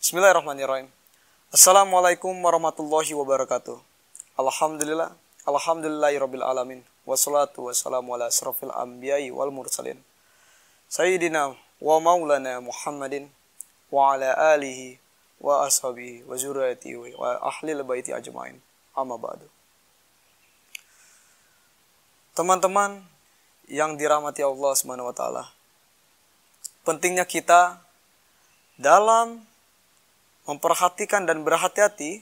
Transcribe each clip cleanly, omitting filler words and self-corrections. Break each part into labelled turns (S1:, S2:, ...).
S1: Bismillahirrahmanirrahim. Assalamualaikum warahmatullahi wabarakatuh. Alhamdulillahirabbil alamin. Wassalatu wassalamu ala asrofil anbiya'i wal mursalin. Sayyidina wa maulana Muhammadin wa ala alihi wa ashabihi wa zurriyatihi wa ahlil baiti ajmain. Amma ba'du. Teman-teman yang dirahmati Allah Subhanahu wa taala. Pentingnya kita dalam memperhatikan dan berhati-hati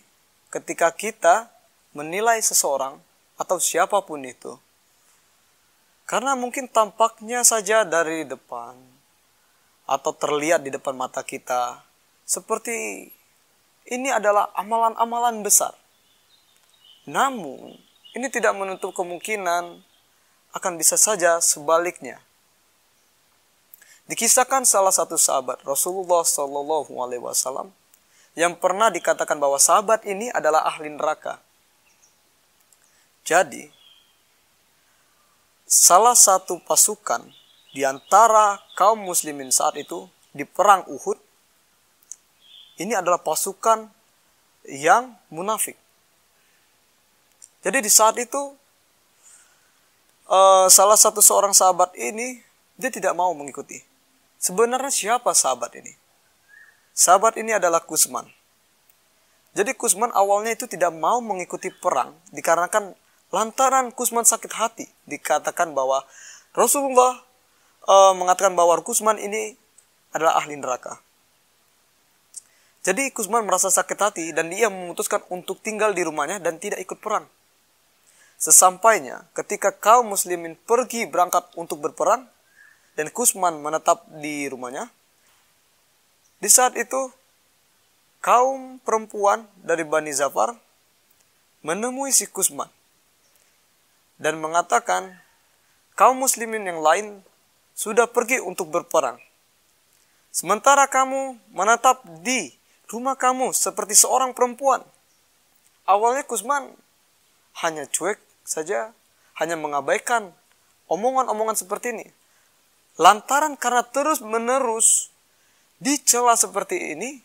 S1: ketika kita menilai seseorang atau siapapun itu. Karena mungkin tampaknya saja dari depan atau terlihat di depan mata kita seperti ini adalah amalan-amalan besar. Namun, ini tidak menutup kemungkinan akan bisa saja sebaliknya. Dikisahkan salah satu sahabat Rasulullah SAW yang pernah dikatakan bahwa sahabat ini adalah ahli neraka. Jadi, salah satu pasukan di antara kaum muslimin saat itu di perang Uhud, ini adalah pasukan yang munafik. Jadi di saat itu, salah satu seorang sahabat ini, dia tidak mau mengikuti. Sebenarnya siapa sahabat ini? Sahabat ini adalah Kusman. Jadi Kusman awalnya itu tidak mau mengikuti perang dikarenakan lantaran Kusman sakit hati. Dikatakan bahwa Rasulullah mengatakan bahwa Kusman ini adalah ahli neraka. Jadi Kusman merasa sakit hati dan dia memutuskan untuk tinggal di rumahnya dan tidak ikut perang. Sesampainya ketika kaum muslimin pergi berangkat untuk berperang dan Kusman menetap di rumahnya, di saat itu kaum perempuan dari Bani Zafar menemui si Kusman dan mengatakan kaum muslimin yang lain sudah pergi untuk berperang. Sementara kamu menetap di rumah kamu seperti seorang perempuan. Awalnya Kusman hanya cuek saja, hanya mengabaikan omongan-omongan seperti ini. Lantaran karena terus-menerus dicela seperti ini,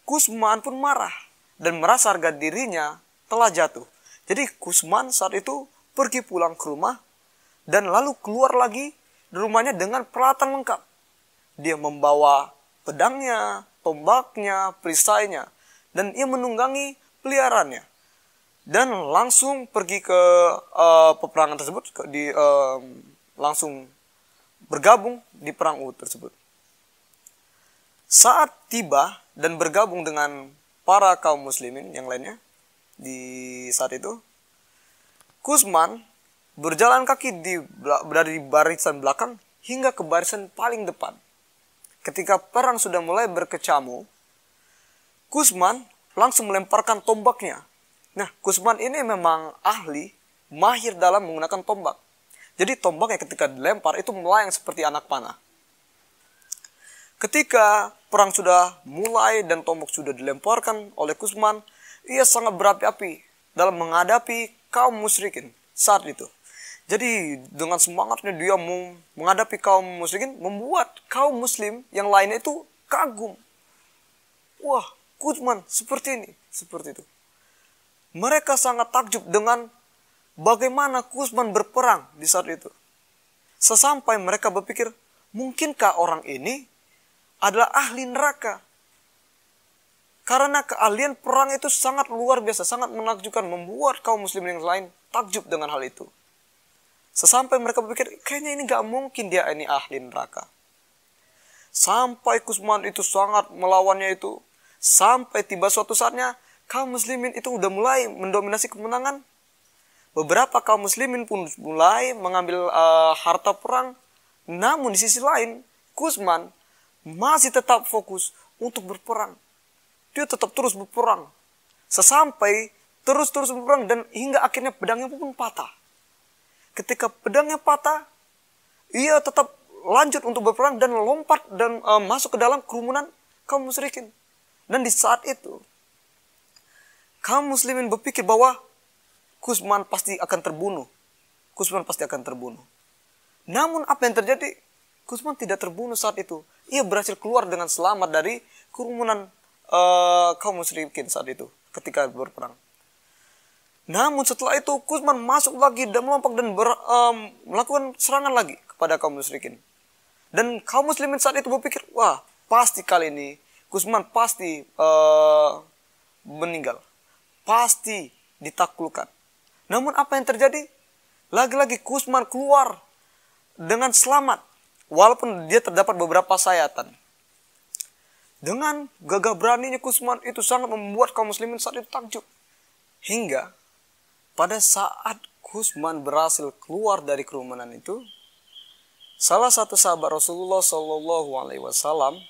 S1: Kusman pun marah dan merasa harga dirinya telah jatuh. Jadi Kusman saat itu pergi pulang ke rumah dan lalu keluar lagi dari rumahnya dengan peralatan lengkap. Dia membawa pedangnya, tombaknya, perisainya, dan ia menunggangi peliharaannya. Dan langsung pergi ke peperangan tersebut, langsung bergabung di perang Uhud tersebut. Saat tiba dan bergabung dengan para kaum muslimin yang lainnya di saat itu, Kusman berjalan kaki berada di barisan belakang hingga ke barisan paling depan. Ketika perang sudah mulai berkecamuk, Kusman langsung melemparkan tombaknya. Nah, Kusman ini memang ahli, mahir dalam menggunakan tombak. Jadi tombaknya ketika dilempar itu melayang seperti anak panah. Ketika perang sudah mulai dan tombak sudah dilemparkan oleh Kusman, ia sangat berapi-api dalam menghadapi kaum musyrikin saat itu. Jadi dengan semangatnya dia menghadapi kaum musyrikin, membuat kaum muslim yang lainnya itu kagum. Wah, Kusman seperti ini, seperti itu. Mereka sangat takjub dengan bagaimana Kusman berperang di saat itu. Sesampai mereka berpikir, mungkinkah orang ini adalah ahli neraka? Karena keahlian perang itu sangat luar biasa, sangat menakjubkan, membuat kaum muslimin yang lain takjub dengan hal itu. Sesampai mereka berpikir, kayaknya ini gak mungkin dia ini ahli neraka. Sampai Kusman itu sangat melawannya itu, sampai tiba suatu saatnya, kaum muslimin itu udah mulai mendominasi kemenangan. Beberapa kaum muslimin pun mulai mengambil harta perang. Namun di sisi lain, Kusman masih tetap fokus untuk berperang. Dia tetap terus berperang. Sesampai terus berperang dan hingga akhirnya pedangnya pun patah. Ketika pedangnya patah, ia tetap lanjut untuk berperang dan lompat dan masuk ke dalam kerumunan kaum musyrikin. Dan di saat itu, kaum muslimin berpikir bahwa Kusman pasti akan terbunuh. Kusman pasti akan terbunuh. Namun apa yang terjadi? Kusman tidak terbunuh saat itu. Ia berhasil keluar dengan selamat dari kerumunan kaum musyrikin saat itu ketika berperang. Namun setelah itu Kusman masuk lagi dan melompat dan melakukan serangan lagi kepada kaum musyrikin. Dan kaum muslimin saat itu berpikir, wah pasti kali ini Kusman pasti meninggal. Pasti ditaklukkan. Namun apa yang terjadi? Lagi-lagi Kusman keluar dengan selamat. Walaupun dia terdapat beberapa sayatan. Dengan gagah beraninya Kusman itu sangat membuat kaum muslimin saat itu takjub. Hingga pada saat Kusman berhasil keluar dari kerumunan itu, salah satu sahabat Rasulullah Shallallahu Alaihi Wasallam,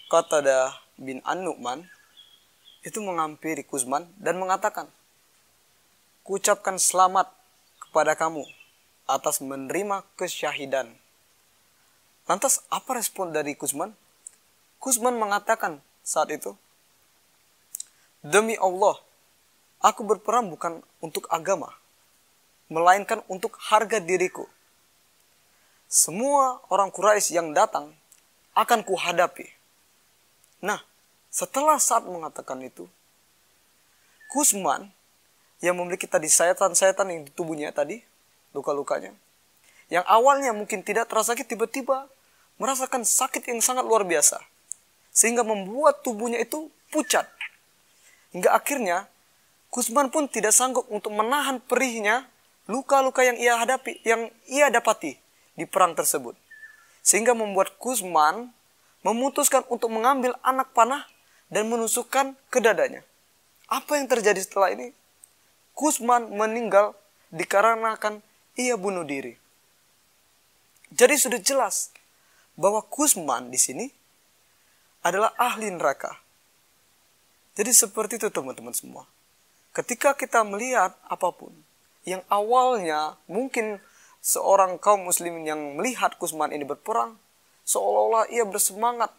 S1: Qatadah bin An-Nu'man, itu menghampiri Kusman dan mengatakan, "Kuucapkan selamat kepada kamu atas menerima kesyahidan." Lantas apa respon dari Kusman? Kusman mengatakan saat itu, "Demi Allah, aku berperang bukan untuk agama, melainkan untuk harga diriku. Semua orang Quraisy yang datang akan kuhadapi." Nah, setelah saat mengatakan itu, Kusman yang memiliki tadi sayatan-sayatan yang di tubuhnya tadi, luka-lukanya, yang awalnya mungkin tidak terasa sakit, tiba-tiba merasakan sakit yang sangat luar biasa. Sehingga membuat tubuhnya itu pucat. Hingga akhirnya Kusman pun tidak sanggup untuk menahan perihnya luka-luka yang ia hadapi, yang ia dapati di perang tersebut. Sehingga membuat Kusman memutuskan untuk mengambil anak panah dan menusukkan ke dadanya. Apa yang terjadi setelah ini? Kusman meninggal dikarenakan ia bunuh diri. Jadi sudah jelas bahwa Kusman di sini adalah ahli neraka. Jadi seperti itu teman-teman semua. Ketika kita melihat apapun yang awalnya mungkin seorang kaum muslimin yang melihat Kusman ini berperang, seolah-olah ia bersemangat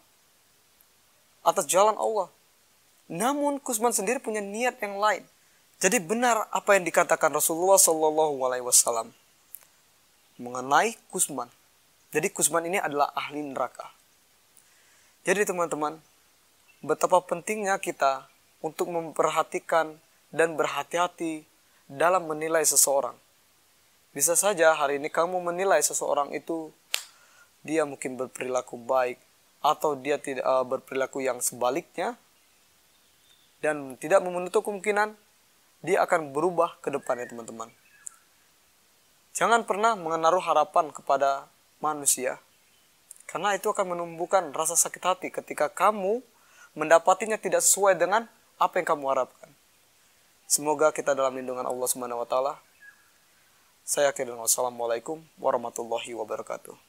S1: atas jalan Allah. Namun Kusman sendiri punya niat yang lain. Jadi benar apa yang dikatakan Rasulullah Shallallahu Alaihi Wasallam mengenai Kusman. Jadi Kusman ini adalah ahli neraka. Jadi teman-teman, betapa pentingnya kita untuk memperhatikan dan berhati-hati dalam menilai seseorang. Bisa saja hari ini kamu menilai seseorang itu dia mungkin berperilaku baik atau dia tidak berperilaku yang sebaliknya, dan tidak menutup kemungkinan dia akan berubah ke depannya teman-teman. Jangan pernah menaruh harapan kepada manusia, karena itu akan menumbuhkan rasa sakit hati ketika kamu mendapatinya tidak sesuai dengan apa yang kamu harapkan. Semoga kita dalam lindungan Allah Subhanahu wa taala. Saya akhiri dengan wassalamualaikum warahmatullahi wabarakatuh.